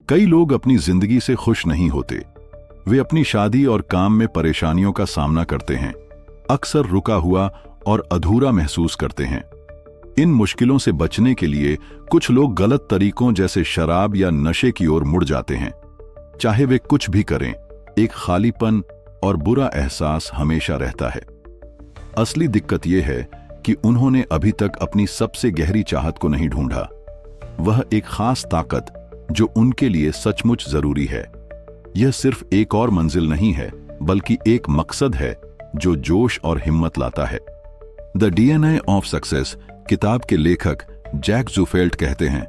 कई लोग अपनी जिंदगी से खुश नहीं होते। वे अपनी शादी और काम में परेशानियों का सामना करते हैं, अक्सर रुका हुआ और अधूरा महसूस करते हैं। इन मुश्किलों से बचने के लिए कुछ लोग गलत तरीकों जैसे शराब या नशे की ओर मुड़ जाते हैं। चाहे वे कुछ भी करें, एक खालीपन और बुरा एहसास हमेशा रहता है। असली दिक्कत यह है कि उन्होंने अभी तक अपनी सबसे गहरी चाहत को नहीं ढूंढा। वह एक खास ताकत जो उनके लिए सचमुच जरूरी है। यह सिर्फ एक और मंजिल नहीं है, बल्कि एक मकसद है जो जोश और हिम्मत लाता है। द डीएनए ऑफ सक्सेस किताब के लेखक जैक ज़ूफेल्ड कहते हैं,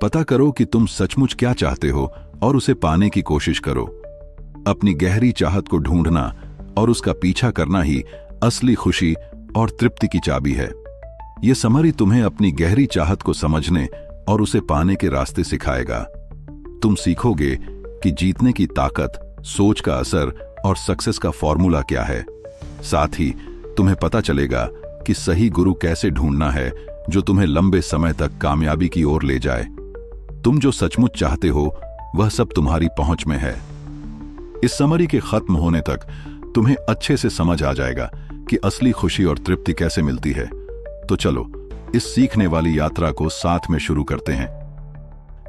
पता करो कि तुम सचमुच क्या चाहते हो और उसे पाने की कोशिश करो। अपनी गहरी चाहत को ढूंढना और उसका पीछा करना ही असली खुशी और तृप्ति की चाबी है। यह समरी तुम्हें अपनी गहरी चाहत को समझने और उसे पाने के रास्ते सिखाएगा। तुम सीखोगे कि जीतने की ताकत, सोच का असर और सक्सेस का फॉर्मूला क्या है। साथ ही तुम्हें पता चलेगा कि सही गुरु कैसे ढूंढना है जो तुम्हें लंबे समय तक कामयाबी की ओर ले जाए। तुम जो सचमुच चाहते हो वह सब तुम्हारी पहुंच में है। इस समरी के खत्म होने तक तुम्हें अच्छे से समझ आ जाएगा कि असली खुशी और तृप्ति कैसे मिलती है। तो चलो इस सीखने वाली यात्रा को साथ में शुरू करते हैं।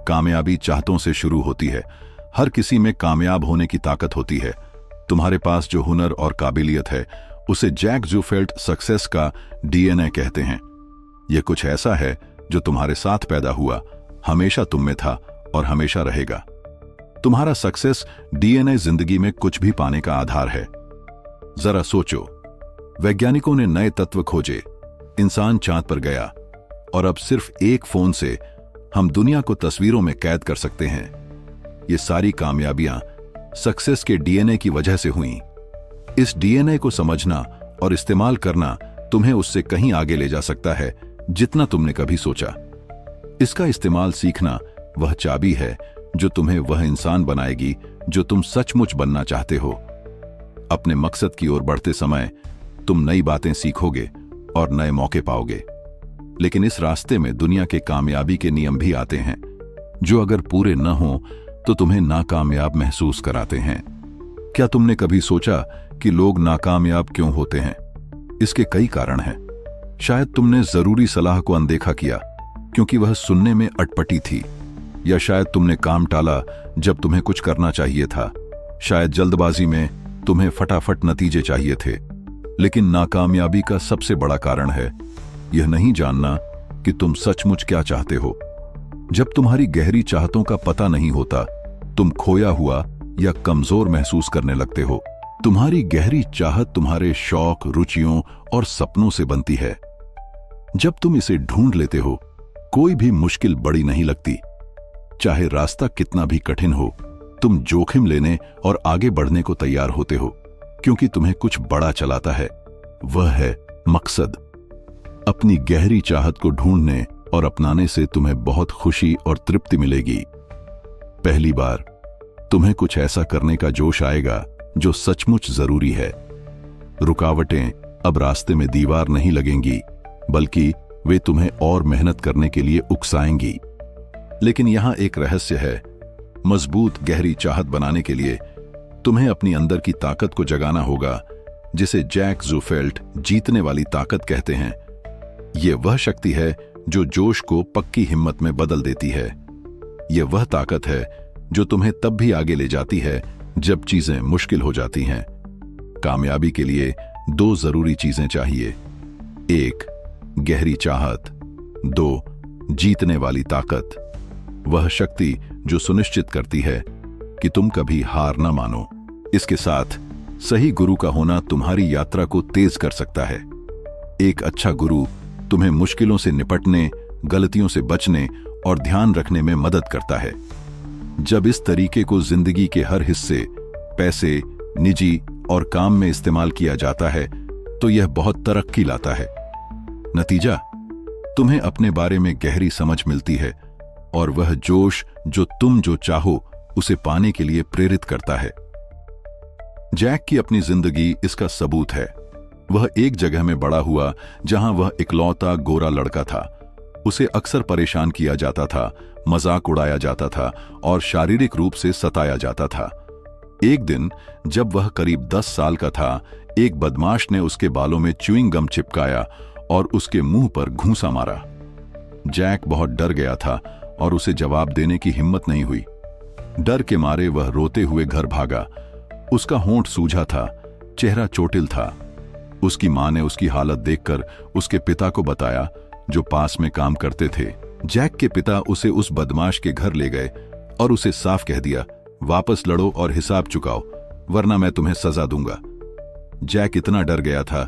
कामयाबी चाहतों से शुरू होती है। हर किसी में कामयाब होने की ताकत होती है। तुम्हारे पास जो हुनर और काबिलियत है उसे जैक ज़ूफेल्ड सक्सेस का डीएनए कहते हैं। यह कुछ ऐसा है जो तुम्हारे साथ पैदा हुआ, हमेशा तुम में था और हमेशा रहेगा। तुम्हारा सक्सेस डीएनए जिंदगी में कुछ भी पाने का आधार है। जरा सोचो, वैज्ञानिकों ने नए तत्व खोजे, इंसान चांद पर गया और अब सिर्फ एक फोन से हम दुनिया को तस्वीरों में कैद कर सकते हैं। ये सारी कामयाबियां सक्सेस के डीएनए की वजह से हुईं। इस डीएनए को समझना और इस्तेमाल करना तुम्हें उससे कहीं आगे ले जा सकता है जितना तुमने कभी सोचा। इसका इस्तेमाल सीखना वह चाबी है जो तुम्हें वह इंसान बनाएगी जो तुम सचमुच बनना चाहते हो। अपने मकसद की ओर बढ़ते समय तुम नई बातें सीखोगे और नए मौके पाओगे। लेकिन इस रास्ते में दुनिया के कामयाबी के नियम भी आते हैं जो अगर पूरे न हो तो तुम्हें नाकामयाब महसूस कराते हैं। क्या तुमने कभी सोचा कि लोग नाकामयाब क्यों होते हैं? इसके कई कारण हैं। शायद तुमने जरूरी सलाह को अनदेखा किया क्योंकि वह सुनने में अटपटी थी, या शायद तुमने काम टाला जब तुम्हें कुछ करना चाहिए था। शायद जल्दबाजी में तुम्हें फटाफट नतीजे चाहिए थे। लेकिन नाकामयाबी का सबसे बड़ा कारण है यह नहीं जानना कि तुम सचमुच क्या चाहते हो। जब तुम्हारी गहरी चाहतों का पता नहीं होता, तुम खोया हुआ या कमजोर महसूस करने लगते हो। तुम्हारी गहरी चाहत तुम्हारे शौक, रुचियों और सपनों से बनती है। जब तुम इसे ढूंढ लेते हो, कोई भी मुश्किल बड़ी नहीं लगती। चाहे रास्ता कितना भी कठिन हो, तुम जोखिम लेने और आगे बढ़ने को तैयार होते हो, क्योंकि तुम्हें कुछ बड़ा चलाता है। वह है मकसद। अपनी गहरी चाहत को ढूंढने और अपनाने से तुम्हें बहुत खुशी और तृप्ति मिलेगी। पहली बार तुम्हें कुछ ऐसा करने का जोश आएगा जो सचमुच जरूरी है। रुकावटें अब रास्ते में दीवार नहीं लगेंगी, बल्कि वे तुम्हें और मेहनत करने के लिए उकसाएंगी। लेकिन यहां एक रहस्य है। मजबूत गहरी चाहत बनाने के लिए तुम्हें अपनी अंदर की ताकत को जगाना होगा, जिसे जैक ज़ूफेल्ड जीतने वाली ताकत कहते हैं। यह वह शक्ति है जो जोश को पक्की हिम्मत में बदल देती है। यह वह ताकत है जो तुम्हें तब भी आगे ले जाती है जब चीजें मुश्किल हो जाती हैं। कामयाबी के लिए दो जरूरी चीजें चाहिए। एक, गहरी चाहत। दो, जीतने वाली ताकत। वह शक्ति जो सुनिश्चित करती है कि तुम कभी हार न मानो। इसके साथ सही गुरु का होना तुम्हारी यात्रा को तेज कर सकता है। एक अच्छा गुरु तुम्हें मुश्किलों से निपटने, गलतियों से बचने और ध्यान रखने में मदद करता है। जब इस तरीके को जिंदगी के हर हिस्से, पैसे, निजी और काम में इस्तेमाल किया जाता है तो यह बहुत तरक्की लाता है। नतीजा, तुम्हें अपने बारे में गहरी समझ मिलती है और वह जोश जो तुम जो चाहो उसे पाने के लिए प्रेरित करता है। जैक की अपनी जिंदगी इसका सबूत है। वह एक जगह में बड़ा हुआ जहां वह इकलौता गोरा लड़का था। उसे अक्सर परेशान किया जाता था, मजाक उड़ाया जाता था और शारीरिक रूप से सताया जाता था। एक दिन जब वह करीब 10 साल का था, एक बदमाश ने उसके बालों में च्युइंग गम चिपकाया और उसके मुंह पर घूंसा मारा। जैक बहुत डर गया था और उसे जवाब देने की हिम्मत नहीं हुई। डर के मारे वह रोते हुए घर भागा। उसका होंठ सूजा था, चेहरा चोटिल था। उसकी मां ने उसकी हालत देखकर उसके पिता को बताया, जो पास में काम करते थे। जैक के पिता उसे उस बदमाश के घर ले गए और उसे साफ कह दिया, वापस लड़ो और हिसाब चुकाओ, वरना मैं तुम्हें सजा दूंगा। जैक इतना डर गया था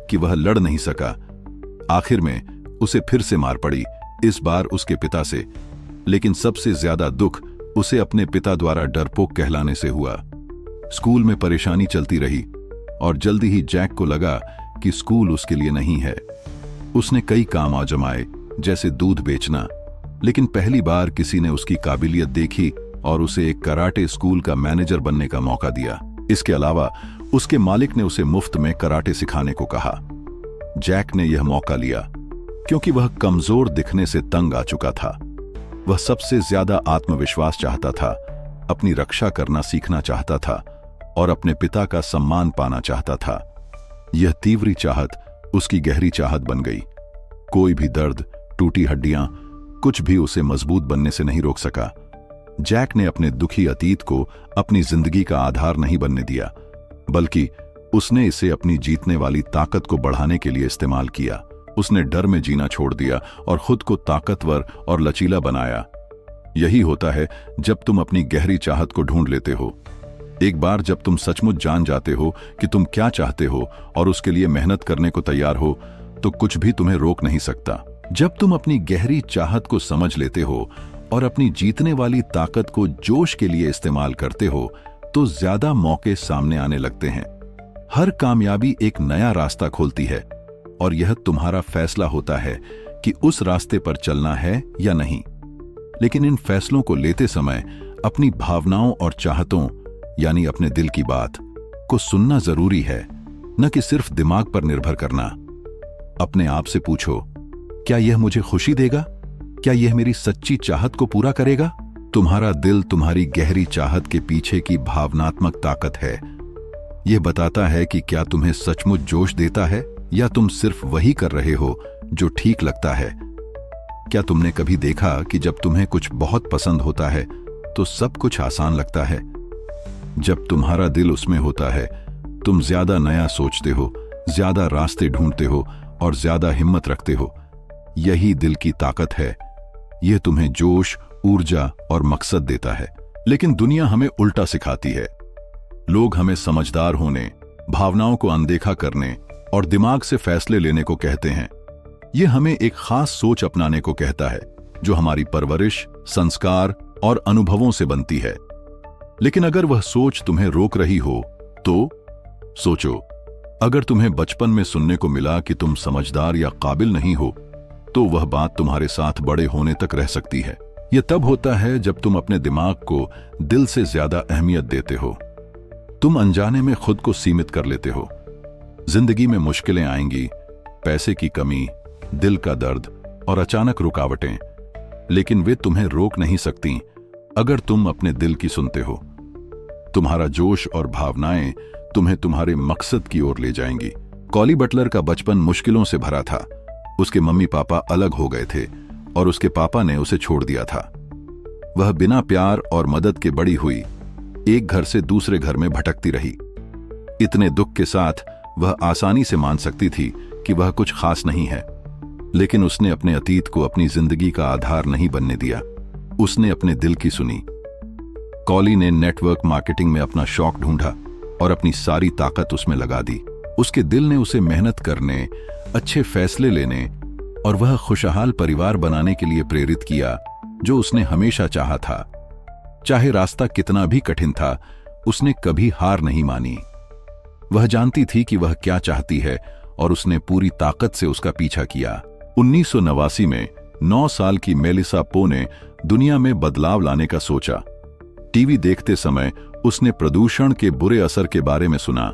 कि वह लड़ नहीं सका। आखिर में उसे फिर से मार पड़ी, इस बार उसके पिता से। लेकिन सबसे ज्यादा दुख उसे अपने पिता द्वारा डरपोक कहलाने से हुआ। स्कूल में परेशानी चलती रही और जल्दी ही जैक को लगा कि स्कूल उसके लिए नहीं है। उसने कई काम आजमाए, जैसे दूध बेचना, लेकिन पहली बार किसी ने उसकी काबिलियत देखी और उसे एक कराटे स्कूल का मैनेजर बनने का मौका दिया। इसके अलावा उसके मालिक ने उसे मुफ्त में कराटे सिखाने को कहा। जैक ने यह मौका लिया क्योंकि वह कमजोर दिखने से तंग आ चुका था। वह सबसे ज्यादा आत्मविश्वास चाहता था, अपनी रक्षा करना सीखना चाहता था और अपने पिता का सम्मान पाना चाहता था। यह तीव्र चाहत उसकी गहरी चाहत बन गई। कोई भी दर्द, टूटी हड्डियां, कुछ भी उसे मजबूत बनने से नहीं रोक सका। जैक ने अपने दुखी अतीत को अपनी जिंदगी का आधार नहीं बनने दिया, बल्कि उसने इसे अपनी जीतने वाली ताकत को बढ़ाने के लिए इस्तेमाल किया। उसने डर में जीना छोड़ दिया और खुद को ताकतवर और लचीला बनाया। यही होता है जब तुम अपनी गहरी चाहत को ढूंढ लेते हो। एक बार जब तुम सचमुच जान जाते हो कि तुम क्या चाहते हो और उसके लिए मेहनत करने को तैयार हो, तो कुछ भी तुम्हें रोक नहीं सकता। जब तुम अपनी गहरी चाहत को समझ लेते हो और अपनी जीतने वाली ताकत को जोश के लिए इस्तेमाल करते हो, तो ज्यादा मौके सामने आने लगते हैं। हर कामयाबी एक नया रास्ता खोलती है और यह तुम्हारा फैसला होता है कि उस रास्ते पर चलना है या नहीं। लेकिन इन फैसलों को लेते समय अपनी भावनाओं और चाहतों, यानी अपने दिल की बात को सुनना जरूरी है, न कि सिर्फ दिमाग पर निर्भर करना। अपने आप से पूछो, क्या यह मुझे खुशी देगा? क्या यह मेरी सच्ची चाहत को पूरा करेगा? तुम्हारा दिल तुम्हारी गहरी चाहत के पीछे की भावनात्मक ताकत है। यह बताता है कि क्या तुम्हें सचमुच जोश देता है या तुम सिर्फ वही कर रहे हो जो ठीक लगता है। क्या तुमने कभी देखा कि जब तुम्हें कुछ बहुत पसंद होता है तो सब कुछ आसान लगता है? जब तुम्हारा दिल उसमें होता है, तुम ज्यादा नया सोचते हो, ज्यादा रास्ते ढूंढते हो और ज्यादा हिम्मत रखते हो। यही दिल की ताकत है। यह तुम्हें जोश, ऊर्जा और मकसद देता है। लेकिन दुनिया हमें उल्टा सिखाती है। लोग हमें समझदार होने, भावनाओं को अनदेखा करने और दिमाग से फैसले लेने को कहते हैं। यह हमें एक खास सोच अपनाने को कहता है, जो हमारी परवरिश, संस्कार और अनुभवों से बनती है। लेकिन अगर वह सोच तुम्हें रोक रही हो तो सोचो, अगर तुम्हें बचपन में सुनने को मिला कि तुम समझदार या काबिल नहीं हो, तो वह बात तुम्हारे साथ बड़े होने तक रह सकती है। यह तब होता है जब तुम अपने दिमाग को दिल से ज्यादा अहमियत देते हो। तुम अनजाने में खुद को सीमित कर लेते हो। जिंदगी में मुश्किलें आएंगी, पैसे की कमी, दिल का दर्द और अचानक रुकावटें, लेकिन वे तुम्हें रोक नहीं सकती अगर तुम अपने दिल की सुनते हो। तुम्हारा जोश और भावनाएं तुम्हें तुम्हारे मकसद की ओर ले जाएंगी। कॉली बटलर का बचपन मुश्किलों से भरा था। उसके मम्मी पापा अलग हो गए थे और उसके पापा ने उसे छोड़ दिया था। वह बिना प्यार और मदद के बड़ी हुई, एक घर से दूसरे घर में भटकती रही। इतने दुख के साथ वह आसानी से मान सकती थी कि वह कुछ खास नहीं है, लेकिन उसने अपने अतीत को अपनी जिंदगी का आधार नहीं बनने दिया। उसने अपने दिल की सुनी। कॉली ने नेटवर्क मार्केटिंग में अपना शौक ढूंढा और अपनी सारी ताकत उसमें लगा दी। उसके दिल ने उसे मेहनत करने, अच्छे फैसले लेने और वह खुशहाल परिवार बनाने के लिए प्रेरित किया, जो उसने हमेशा चाहा था। चाहे रास्ता कितना भी कठिन था, उसने कभी हार नहीं मानी। वह जानती थी कि वह क्या चाहती है और उसने पूरी ताकत से उसका पीछा किया। 1989 में 9 साल की मेलिसा पो ने दुनिया में बदलाव लाने का सोचा। टीवी देखते समय उसने प्रदूषण के बुरे असर के बारे में सुना।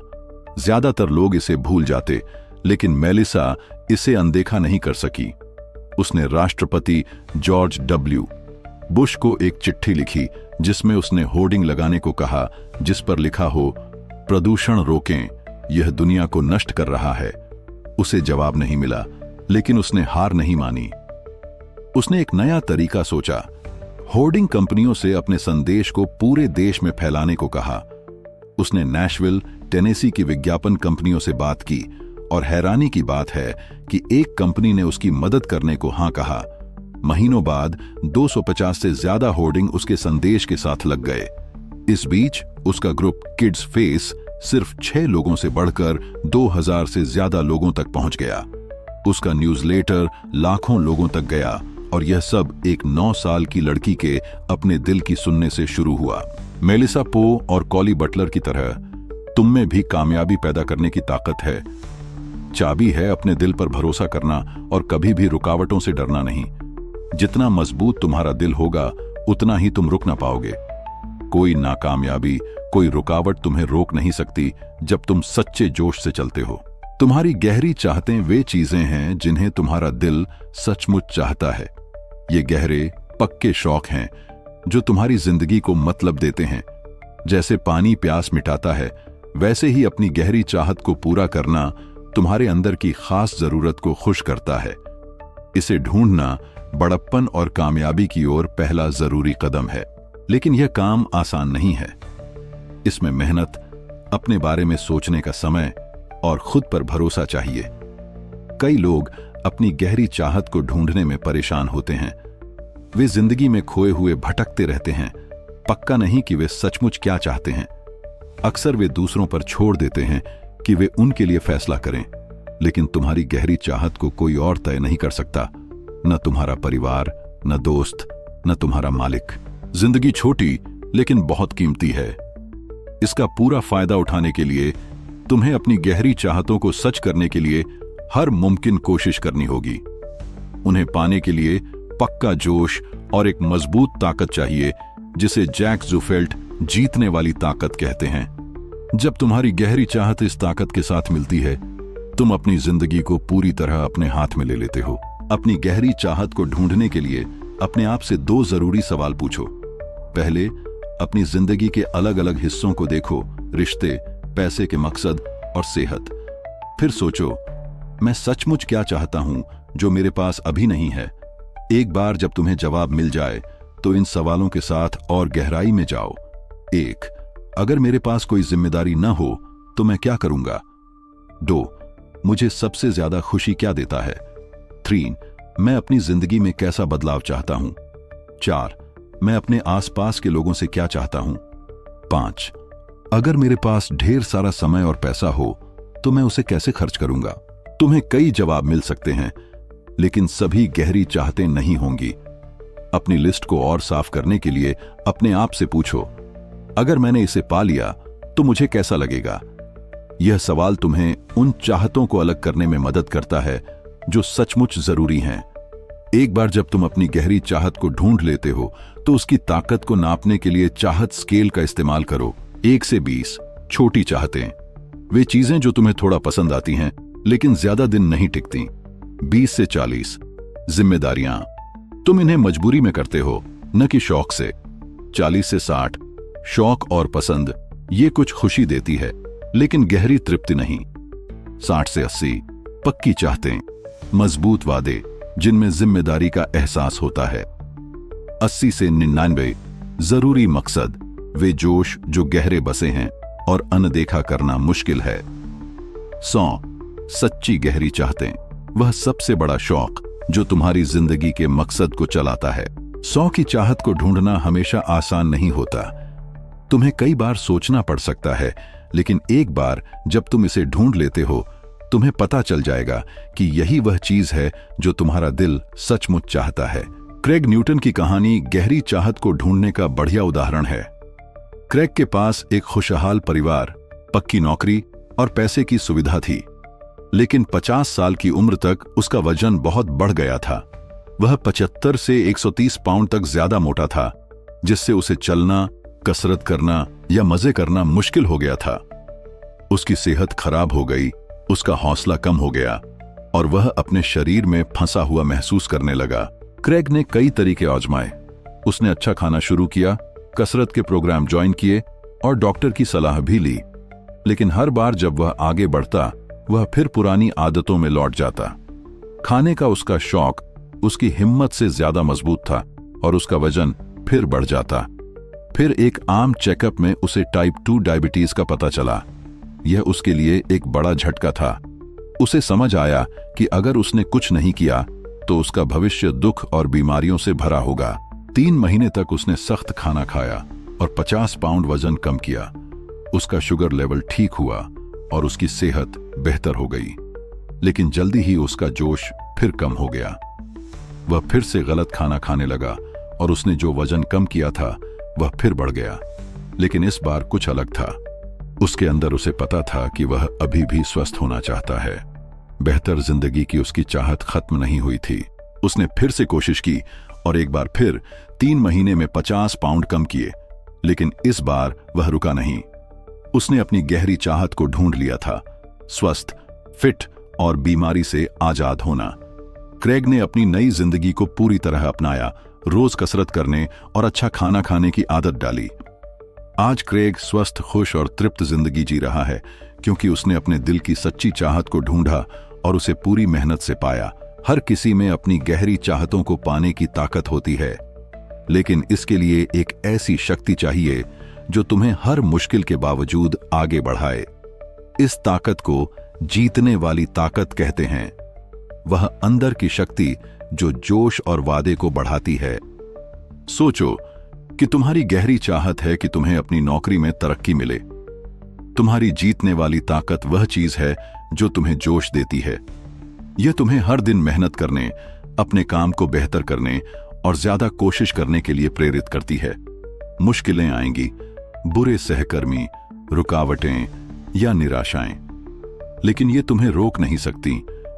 ज्यादातर लोग इसे भूल जाते, लेकिन मेलिसा इसे अनदेखा नहीं कर सकी। उसने राष्ट्रपति जॉर्ज डब्ल्यू बुश को एक चिट्ठी लिखी जिसमें उसने होर्डिंग लगाने को कहा जिस पर लिखा हो, प्रदूषण रोकें, यह दुनिया को नष्ट कर रहा है। उसे जवाब नहीं मिला, लेकिन उसने हार नहीं मानी। उसने एक नया तरीका सोचा। होर्डिंग कंपनियों से अपने संदेश को पूरे देश में फैलाने को कहा। उसने नैशविल, टेनेसी की विज्ञापन कंपनियों से बात की और हैरानी की बात है कि एक कंपनी ने उसकी मदद करने को हां कहा। महीनों बाद 250 से ज्यादा होर्डिंग उसके संदेश के साथ लग गए। इस बीच उसका ग्रुप किड्स फेस सिर्फ 6 लोगों से बढ़कर 2000 से ज्यादा लोगों तक पहुंच गया। उसका न्यूज़लेटर लाखों लोगों तक गया और यह सब एक 9 साल की लड़की के अपने दिल की सुनने से शुरू हुआ। मेलिसा पो और कॉली बटलर की तरह तुम में भी कामयाबी पैदा करने की ताकत है। चाबी है अपने दिल पर भरोसा करना और कभी भी रुकावटों से डरना नहीं। जितना मजबूत तुम्हारा दिल होगा उतना ही तुम रुक ना पाओगे। कोई नाकामयाबी, कोई रुकावट तुम्हें रोक नहीं सकती जब तुम सच्चे जोश से चलते हो। तुम्हारी गहरी चाहतें वे चीजें हैं जिन्हें तुम्हारा दिल सचमुच चाहता है। ये गहरे, पक्के शौक हैं जो तुम्हारी जिंदगी को मतलब देते हैं। जैसे पानी प्यास मिटाता है, वैसे ही अपनी गहरी चाहत को पूरा करना तुम्हारे अंदर की खास जरूरत को खुश करता है। इसे ढूंढना बड़प्पन और कामयाबी की ओर पहला जरूरी कदम है। लेकिन यह काम आसान नहीं है। इसमें मेहनत, अपने बारे में सोचने का समय और खुद पर भरोसा चाहिए। कई लोग अपनी गहरी चाहत को ढूंढने में परेशान होते हैं। वे जिंदगी में खोए हुए भटकते रहते हैं, पक्का नहीं कि वे सचमुच क्या चाहते हैं। अक्सर वे दूसरों पर छोड़ देते हैं कि वे उनके लिए फैसला करें, लेकिन तुम्हारी गहरी चाहत को कोई और तय नहीं कर सकता, न तुम्हारा परिवार, न दोस्त, न तुम्हारा मालिक। जिंदगी छोटी लेकिन बहुत कीमती है। इसका पूरा फायदा उठाने के लिए तुम्हें अपनी गहरी चाहतों को सच करने के लिए हर मुमकिन कोशिश करनी होगी। उन्हें पाने के लिए पक्का जोश और एक मजबूत ताकत चाहिए, जिसे जैक ज़ूफेल्ट जीतने वाली ताकत कहते हैं। जब तुम्हारी गहरी चाहत इस ताकत के साथ मिलती है, तुम अपनी जिंदगी को पूरी तरह अपने हाथ में ले लेते हो। अपनी गहरी चाहत को ढूंढने के लिए अपने आप से 2 जरूरी सवाल पूछो। पहले, अपनी जिंदगी के अलग अलग हिस्सों को देखो, रिश्ते, पैसे के मकसद और सेहत। फिर सोचो, मैं सचमुच क्या चाहता हूं जो मेरे पास अभी नहीं है। एक बार जब तुम्हें जवाब मिल जाए तो इन सवालों के साथ और गहराई में जाओ। 1, अगर मेरे पास कोई जिम्मेदारी न हो तो मैं क्या करूंगा। 2, मुझे सबसे ज्यादा खुशी क्या देता है। 3, मैं अपनी जिंदगी में कैसा बदलाव चाहता हूं। 4, मैं अपने आसपास के लोगों से क्या चाहता हूं। 5, अगर मेरे पास ढेर सारा समय और पैसा हो तो मैं उसे कैसे खर्च करूंगा। तुम्हें कई जवाब मिल सकते हैं, लेकिन सभी गहरी चाहतें नहीं होंगी। अपनी लिस्ट को और साफ करने के लिए अपने आप से पूछो, अगर मैंने इसे पा लिया तो मुझे कैसा लगेगा। यह सवाल तुम्हें उन चाहतों को अलग करने में मदद करता है जो सचमुच जरूरी हैं। एक बार जब तुम अपनी गहरी चाहत को ढूंढ लेते हो तो उसकी ताकत को नापने के लिए चाहत स्केल का इस्तेमाल करो। 1 से 20 छोटी चाहतें, वे चीजें जो तुम्हें थोड़ा पसंद आती हैं लेकिन ज्यादा दिन नहीं टिकती। 20 से 40 जिम्मेदारियां, तुम इन्हें मजबूरी में करते हो, न कि शौक से। 40 से 60 शौक और पसंद, ये कुछ खुशी देती है लेकिन गहरी तृप्ति नहीं। 60 से 80 पक्की चाहतें, मजबूत वादे जिनमें जिम्मेदारी का एहसास होता है। 80 से 99 जरूरी मकसद, वे जोश जो गहरे बसे हैं और अनदेखा करना मुश्किल है। 100 सच्ची गहरी चाहतें, वह सबसे बड़ा शौक जो तुम्हारी जिंदगी के मकसद को चलाता है। 100 की चाहत को ढूंढना हमेशा आसान नहीं होता। तुम्हें कई बार सोचना पड़ सकता है, लेकिन एक बार जब तुम इसे ढूंढ लेते हो तुम्हें पता चल जाएगा कि यही वह चीज है जो तुम्हारा दिल सचमुच चाहता है। क्रेग न्यूटन की कहानी गहरी चाहत को ढूंढने का बढ़िया उदाहरण है। क्रेग के पास एक खुशहाल परिवार, पक्की नौकरी और पैसे की सुविधा थी, लेकिन 50 साल की उम्र तक उसका वजन बहुत बढ़ गया था। वह 75 से 130 पाउंड तक ज्यादा मोटा था, जिससे उसे चलना, कसरत करना या मजे करना मुश्किल हो गया था। उसकी सेहत खराब हो गई, उसका हौसला कम हो गया और वह अपने शरीर में फंसा हुआ महसूस करने लगा। क्रेग ने कई तरीके आजमाए। उसने अच्छा खाना शुरू किया, कसरत के प्रोग्राम ज्वाइन किए और डॉक्टर की सलाह भी ली, लेकिन हर बार जब वह आगे बढ़ता वह फिर पुरानी आदतों में लौट जाता। खाने का उसका शौक उसकी हिम्मत से ज्यादा मजबूत था और उसका वजन फिर बढ़ जाता। फिर एक आम चेकअप में उसे टाइप 2 डायबिटीज का पता चला। यह उसके लिए एक बड़ा झटका था। उसे समझ आया कि अगर उसने कुछ नहीं किया तो उसका भविष्य दुख और बीमारियों से भरा होगा। 3 महीने तक उसने सख्त खाना खाया और 50 पाउंड वजन कम किया। उसका शुगर लेवल ठीक हुआ और उसकी सेहत बेहतर हो गई, लेकिन जल्दी ही उसका जोश फिर कम हो गया। वह फिर से गलत खाना खाने लगा और उसने जो वजन कम किया था वह फिर बढ़ गया, लेकिन इस बार कुछ अलग था। उसके अंदर उसे पता था कि वह अभी भी स्वस्थ होना चाहता है। बेहतर जिंदगी की उसकी चाहत खत्म नहीं हुई थी। उसने फिर से कोशिश की और एक बार फिर 3 महीने में 50 पाउंड कम किए, लेकिन इस बार वह रुका नहीं। उसने अपनी गहरी चाहत को ढूंढ लिया था, स्वस्थ, फिट और बीमारी से आजाद होना। क्रेग ने अपनी नई जिंदगी को पूरी तरह अपनाया, रोज कसरत करने और अच्छा खाना खाने की आदत डाली। आज क्रेग स्वस्थ, खुश और तृप्त जिंदगी जी रहा है, क्योंकि उसने अपने दिल की सच्ची चाहत को ढूंढा और उसे पूरी मेहनत से पाया। हर किसी में अपनी गहरी चाहतों को पाने की ताकत होती है, लेकिन इसके लिए एक ऐसी शक्ति चाहिए जो तुम्हें हर मुश्किल के बावजूद आगे बढ़ाए। इस ताकत को जीतने वाली ताकत कहते हैं। वह अंदर की शक्ति जो जोश और वादे को बढ़ाती है। सोचो कि तुम्हारी गहरी चाहत है कि तुम्हें अपनी नौकरी में तरक्की मिले। तुम्हारी जीतने वाली ताकत वह चीज है जो तुम्हें जोश देती है। यह तुम्हें हर दिन मेहनत करने, अपने काम को बेहतर करने और ज्यादा कोशिश करने के लिए प्रेरित करती है। मुश्किलें आएंगी, बुरे सहकर्मी, रुकावटें या निराशाएं, लेकिन ये तुम्हें रोक नहीं सकती,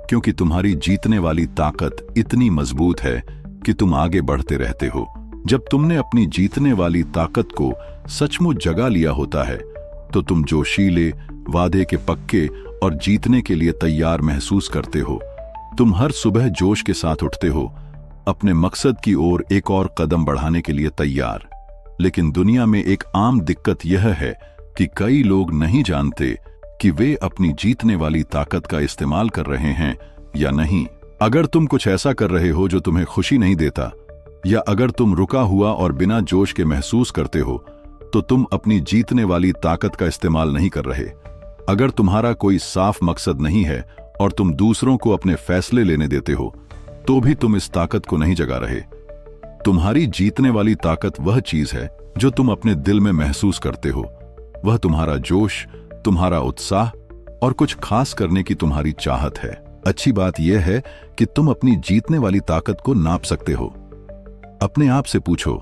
क्योंकि तुम्हारी जीतने वाली ताकत इतनी मजबूत है कि तुम आगे बढ़ते रहते हो। जब तुमने अपनी जीतने वाली ताकत को सचमुच जगा लिया होता है तो तुम जोशीले, वादे के पक्के और जीतने के लिए तैयार महसूस करते हो। तुम हर सुबह जोश के साथ उठते हो, अपने मकसद की ओर एक और कदम बढ़ाने के लिए तैयार। लेकिन दुनिया में एक आम दिक्कत यह है कि कई लोग नहीं जानते कि वे अपनी जीतने वाली ताकत का इस्तेमाल कर रहे हैं या नहीं। अगर तुम कुछ ऐसा कर रहे हो जो तुम्हें खुशी नहीं देता, या अगर तुम रुका हुआ और बिना जोश के महसूस करते हो, तो तुम अपनी जीतने वाली ताकत का इस्तेमाल नहीं कर रहे। अगर तुम्हारा कोई साफ मकसद नहीं है और तुम दूसरों को अपने फैसले लेने देते हो, तो भी तुम इस ताकत को नहीं जगा रहे। तुम्हारी जीतने वाली ताकत वह चीज है जो तुम अपने दिल में महसूस करते हो। वह तुम्हारा जोश, तुम्हारा उत्साह और कुछ खास करने की तुम्हारी चाहत है। अच्छी बात यह है कि तुम अपनी जीतने वाली ताकत को नाप सकते हो। अपने आप से पूछो,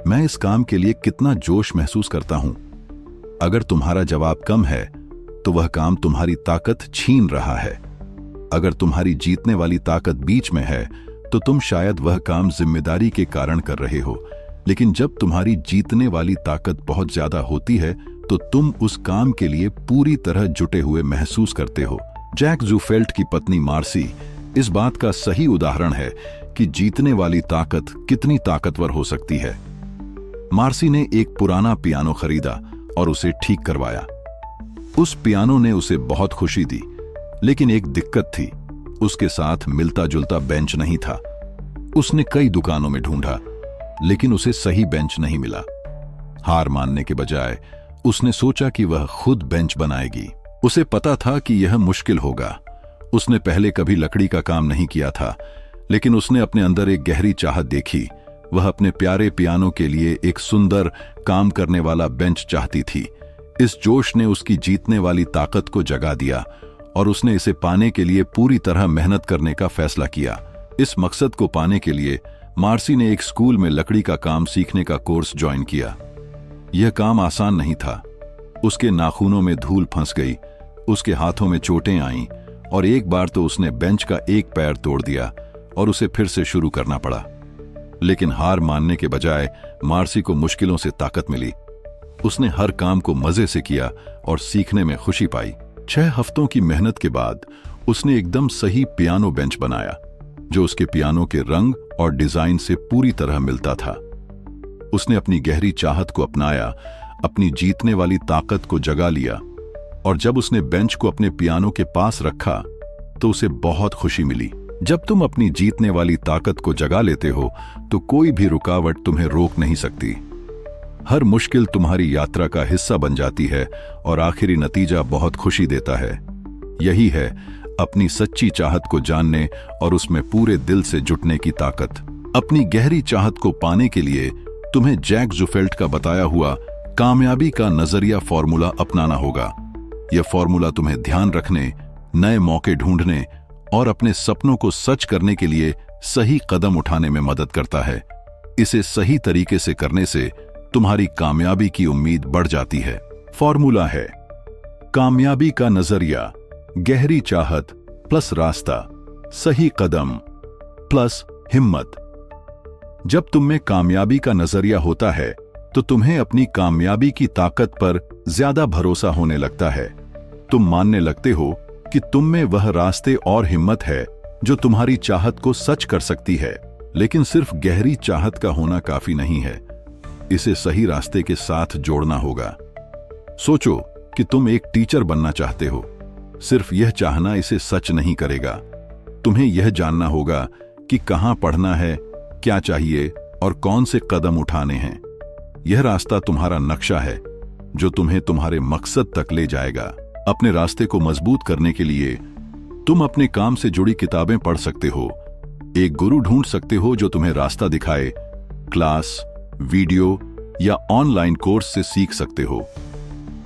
मैं इस काम के लिए कितना जोश महसूस करता हूं? अगर तुम्हारा जवाब कम है तो वह काम तुम्हारी ताकत छीन रहा है। अगर तुम्हारी जीतने वाली ताकत बीच में है तो तुम शायद वह काम जिम्मेदारी के कारण कर रहे हो। लेकिन जब तुम्हारी जीतने वाली ताकत बहुत ज्यादा होती है तो तुम उस काम के लिए पूरी तरह जुटे हुए महसूस करते हो। जैक ज़ूफेल्ट की पत्नी मार्सी इस बात का सही उदाहरण है कि जीतने वाली ताकत कितनी ताकतवर हो सकती है। मार्सी ने एक पुराना पियानो खरीदा और उसे ठीक करवाया। उस पियानो ने उसे बहुत खुशी दी, लेकिन एक दिक्कत थी, उसके साथ मिलता जुलता बेंच नहीं था। उसने कई दुकानों में ढूंढा, लेकिन उसे सही बेंच नहीं मिला। हार मानने के बजाय उसने सोचा कि वह खुद बेंच बनाएगी। उसे पता था कि यह मुश्किल होगा। उसने पहले कभी लकड़ी का काम नहीं किया था, लेकिन उसने अपने अंदर एक गहरी चाहत देखी। वह अपने प्यारे पियानो के लिए एक सुंदर काम करने वाला बेंच चाहती थी। इस जोश ने उसकी जीतने वाली ताकत को जगा दिया और उसने इसे पाने के लिए पूरी तरह मेहनत करने का फैसला किया। इस मकसद को पाने के लिए मार्सी ने एक स्कूल में लकड़ी का काम सीखने का कोर्स ज्वाइन किया। यह काम आसान नहीं था। उसके नाखूनों में धूल फंस गई, उसके हाथों में चोटें आईं और एक बार तो उसने बेंच का एक पैर तोड़ दिया और उसे फिर से शुरू करना पड़ा। लेकिन हार मानने के बजाय मार्सी को मुश्किलों से ताकत मिली। उसने हर काम को मजे से किया और सीखने में खुशी पाई। 6 हफ्तों की मेहनत के बाद उसने एकदम सही पियानो बेंच बनाया जो उसके पियानो के रंग और डिजाइन से पूरी तरह मिलता था। उसने अपनी गहरी चाहत को अपनाया, अपनी जीतने वाली ताकत को जगा लिया, और जब उसने बेंच को अपने पियानो के पास रखा तो उसे बहुत खुशी मिली। जब तुम अपनी जीतने वाली ताकत को जगा लेते हो तो कोई भी रुकावट तुम्हें रोक नहीं सकती। हर मुश्किल तुम्हारी यात्रा का हिस्सा बन जाती है और आखिरी नतीजा बहुत खुशी देता है। यही है अपनी सच्ची चाहत को जानने और उसमें पूरे दिल से जुटने की ताकत। अपनी गहरी चाहत को पाने के लिए तुम्हें जैक ज़ुफेल्ट का बताया हुआ कामयाबी का नजरिया फॉर्मूला अपनाना होगा। यह फॉर्मूला तुम्हें ध्यान रखने, नए मौके ढूंढने और अपने सपनों को सच करने के लिए सही कदम उठाने में मदद करता है। इसे सही तरीके से करने से तुम्हारी कामयाबी की उम्मीद बढ़ जाती है। फॉर्मूला है कामयाबी का नजरिया, गहरी चाहत प्लस रास्ता, सही कदम प्लस हिम्मत। जब तुम में कामयाबी का नजरिया होता है तो तुम्हें अपनी कामयाबी की ताकत पर ज्यादा भरोसा होने लगता है। तुम मानने लगते हो कि तुम में वह रास्ते और हिम्मत है जो तुम्हारी चाहत को सच कर सकती है। लेकिन सिर्फ गहरी चाहत का होना काफी नहीं है, इसे सही रास्ते के साथ जोड़ना होगा। सोचो कि तुम एक टीचर बनना चाहते हो। सिर्फ यह चाहना इसे सच नहीं करेगा। तुम्हें यह जानना होगा कि कहां पढ़ना है, क्या चाहिए और कौन से कदम उठाने हैं। यह रास्ता तुम्हारा नक्शा है जो तुम्हें तुम्हारे मकसद तक ले जाएगा। अपने रास्ते को मजबूत करने के लिए तुम अपने काम से जुड़ी किताबें पढ़ सकते हो, एक गुरु ढूंढ सकते हो जो तुम्हें रास्ता दिखाए, क्लास, वीडियो या ऑनलाइन कोर्स से सीख सकते हो।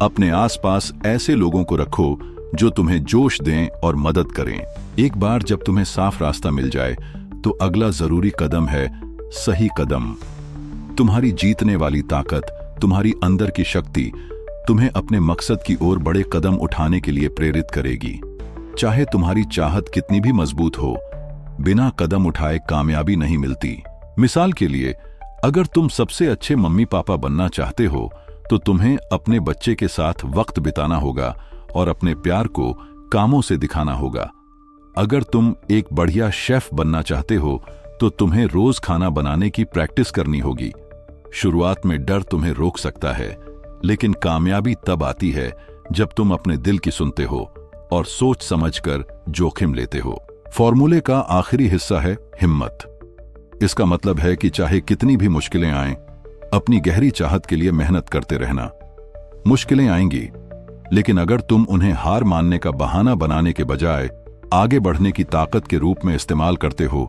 अपने आसपास ऐसे लोगों को रखो जो तुम्हें जोश दें और मदद करें। एक बार जब तुम्हें साफ रास्ता मिल जाए तो अगला जरूरी कदम है सही कदम। तुम्हारी जीतने वाली ताकत, तुम्हारी अंदर की शक्ति तुम्हें अपने मकसद की ओर बड़े कदम उठाने के लिए प्रेरित करेगी। चाहे तुम्हारी चाहत कितनी भी मजबूत हो, बिना कदम उठाए कामयाबी नहीं मिलती। मिसाल के लिए, अगर तुम सबसे अच्छे मम्मी पापा बनना चाहते हो तो तुम्हें अपने बच्चे के साथ वक्त बिताना होगा और अपने प्यार को कामों से दिखाना होगा। अगर तुम एक बढ़िया शेफ बनना चाहते हो तो तुम्हें रोज खाना बनाने की प्रैक्टिस करनी होगी। शुरुआत में डर तुम्हें रोक सकता है, लेकिन कामयाबी तब आती है जब तुम अपने दिल की सुनते हो और सोच समझकर जोखिम लेते हो। फॉर्मूले का आखिरी हिस्सा है हिम्मत। इसका मतलब है कि चाहे कितनी भी मुश्किलें आएं, अपनी गहरी चाहत के लिए मेहनत करते रहना। मुश्किलें आएंगी, लेकिन अगर तुम उन्हें हार मानने का बहाना बनाने के बजाय आगे बढ़ने की ताकत के रूप में इस्तेमाल करते हो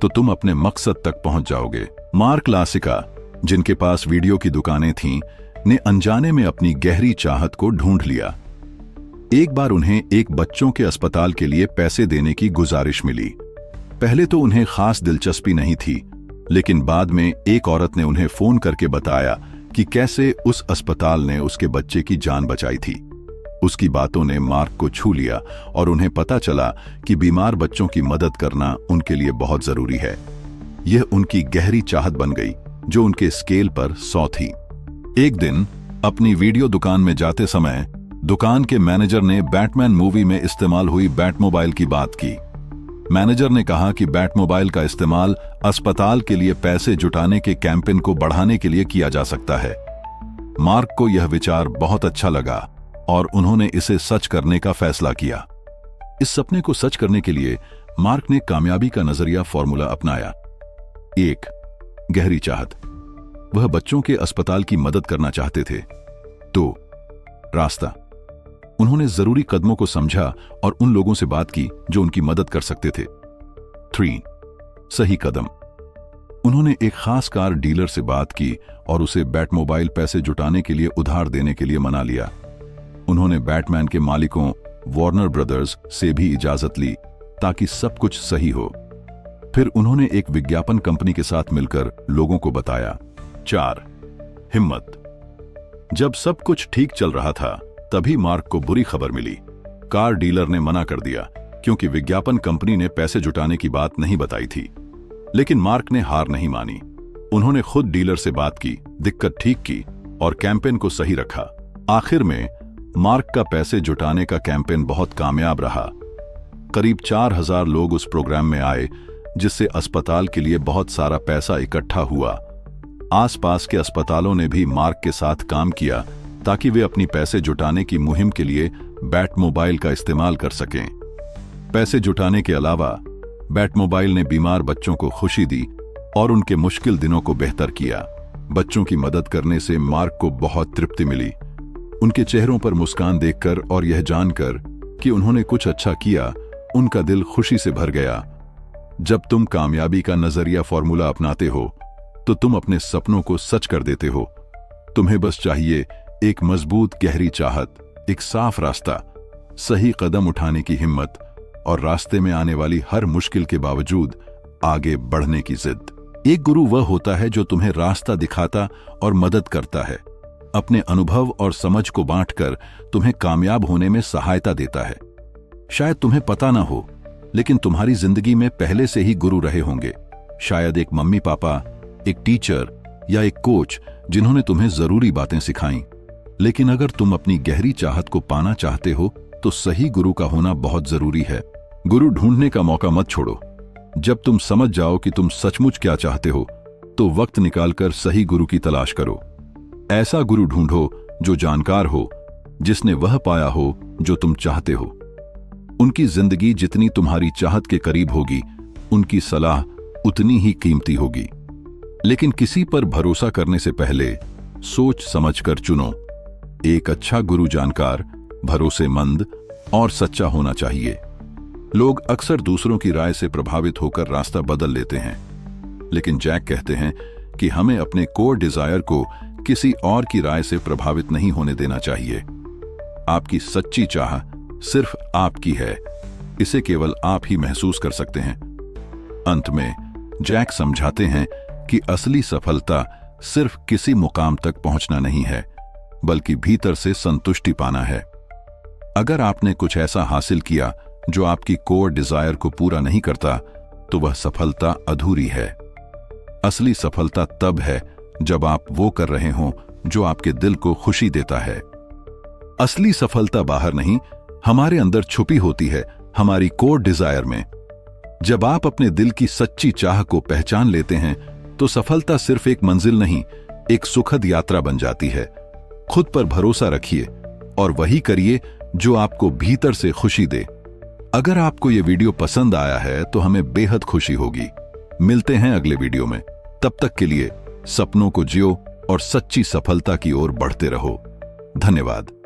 तो तुम अपने मकसद तक पहुंच जाओगे। मार्क लासिका, जिनके पास वीडियो की दुकानें थीं, ने अनजाने में अपनी गहरी चाहत को ढूंढ लिया। एक बार उन्हें एक बच्चों के अस्पताल के लिए पैसे देने की गुजारिश मिली। पहले तो उन्हें खास दिलचस्पी नहीं थी, लेकिन बाद में एक औरत ने उन्हें फोन करके बताया कि कैसे उस अस्पताल ने उसके बच्चे की जान बचाई थी। उसकी बातों ने मार्क को छू लिया और उन्हें पता चला कि बीमार बच्चों की मदद करना उनके लिए बहुत जरूरी है। यह उनकी गहरी चाहत बन गई जो उनके स्केल पर 100 थी। एक दिन अपनी वीडियो दुकान में जाते समय दुकान के मैनेजर ने बैटमैन मूवी में इस्तेमाल हुई बैटमोबाइल की बात की। मैनेजर ने कहा कि बैटमोबाइल का इस्तेमाल अस्पताल के लिए पैसे जुटाने के कैंपेन को बढ़ाने के लिए किया जा सकता है। मार्क को यह विचार बहुत अच्छा लगा और उन्होंने इसे सच करने का फैसला किया। इस सपने को सच करने के लिए मार्क ने कामयाबी का नजरिया फॉर्मूला अपनाया। 1. गहरी चाहत, वह बच्चों के अस्पताल की मदद करना चाहते थे। 2. रास्ता, उन्होंने जरूरी कदमों को समझा और उन लोगों से बात की जो उनकी मदद कर सकते थे। 3. सही कदम, उन्होंने एक खास कार डीलर से बात की और उसे बैटमोबाइल पैसे जुटाने के लिए उधार देने के लिए मना लिया। उन्होंने बैटमैन के मालिकों वार्नर ब्रदर्स से भी इजाजत ली ताकि सब कुछ सही हो। फिर उन्होंने एक विज्ञापन कंपनी के साथ मिलकर लोगों को बताया। 4. हिम्मत, जब सब कुछ ठीक चल रहा था तभी मार्क को बुरी खबर मिली। कार डीलर ने मना कर दिया क्योंकि विज्ञापन कंपनी ने पैसे जुटाने की बात नहीं बताई थी। लेकिन मार्क ने हार नहीं मानी। उन्होंने खुद डीलर से बात की, दिक्कत ठीक की और कैंपेन को सही रखा। आखिर में मार्क का पैसे जुटाने का कैंपेन बहुत कामयाब रहा। करीब 4000 लोग उस प्रोग्राम में आए, जिससे अस्पताल के लिए बहुत सारा पैसा इकट्ठा हुआ। आसपास के अस्पतालों ने भी मार्क के साथ काम किया ताकि वे अपनी पैसे जुटाने की मुहिम के लिए बैटमोबाइल का इस्तेमाल कर सकें। पैसे जुटाने के अलावा बैटमोबाइल ने बीमार बच्चों को खुशी दी और उनके मुश्किल दिनों को बेहतर किया। बच्चों की मदद करने से मार्क को बहुत तृप्ति मिली। उनके चेहरों पर मुस्कान देखकर और यह जानकर कि उन्होंने कुछ अच्छा किया, उनका दिल खुशी से भर गया। जब तुम कामयाबी का नजरिया फॉर्मूला अपनाते हो तो तुम अपने सपनों को सच कर देते हो। तुम्हें बस चाहिए एक मजबूत गहरी चाहत, एक साफ रास्ता, सही कदम उठाने की हिम्मत और रास्ते में आने वाली हर मुश्किल के बावजूद आगे बढ़ने की जिद। एक गुरु वह होता है जो तुम्हें रास्ता दिखाता और मदद करता है, अपने अनुभव और समझ को बांटकर तुम्हें कामयाब होने में सहायता देता है। शायद तुम्हें पता ना हो, लेकिन तुम्हारी जिंदगी में पहले से ही गुरु रहे होंगे। शायद एक मम्मी पापा, एक टीचर या एक कोच जिन्होंने तुम्हें जरूरी बातें सिखाई। लेकिन अगर तुम अपनी गहरी चाहत को पाना चाहते हो तो सही गुरु का होना बहुत जरूरी है। गुरु ढूंढने का मौका मत छोड़ो। जब तुम समझ जाओ कि तुम सचमुच क्या चाहते हो तो वक्त निकालकर सही गुरु की तलाश करो। ऐसा गुरु ढूंढो जो जानकार हो, जिसने वह पाया हो जो तुम चाहते हो। उनकी जिंदगी जितनी तुम्हारी चाहत के करीब होगी, उनकी सलाह उतनी ही कीमती होगी। लेकिन किसी पर भरोसा करने से पहले सोच समझकर चुनो। एक अच्छा गुरु जानकार, भरोसेमंद और सच्चा होना चाहिए। लोग अक्सर दूसरों की राय से प्रभावित होकर रास्ता बदल लेते हैं, लेकिन जैक कहते हैं कि हमें अपने कोर डिजायर को किसी और की राय से प्रभावित नहीं होने देना चाहिए। आपकी सच्ची चाह सिर्फ आपकी है, इसे केवल आप ही महसूस कर सकते हैं। अंत में जैक समझाते हैं कि असली सफलता सिर्फ किसी मुकाम तक पहुंचना नहीं है, बल्कि भीतर से संतुष्टि पाना है। अगर आपने कुछ ऐसा हासिल किया जो आपकी कोर डिजायर को पूरा नहीं करता, तो वह सफलता अधूरी है। असली सफलता तब है जब आप वो कर रहे हों जो आपके दिल को खुशी देता है। असली सफलता बाहर नहीं, हमारे अंदर छुपी होती है, हमारी कोर डिजायर में। जब आप अपने दिल की सच्ची चाह को पहचान लेते हैं तो सफलता सिर्फ एक मंजिल नहीं, एक सुखद यात्रा बन जाती है। खुद पर भरोसा रखिए और वही करिए जो आपको भीतर से खुशी दे। अगर आपको यह वीडियो पसंद आया है तो हमें बेहद खुशी होगी। मिलते हैं अगले वीडियो में। तब तक के लिए सपनों को जियो और सच्ची सफलता की ओर बढ़ते रहो। धन्यवाद।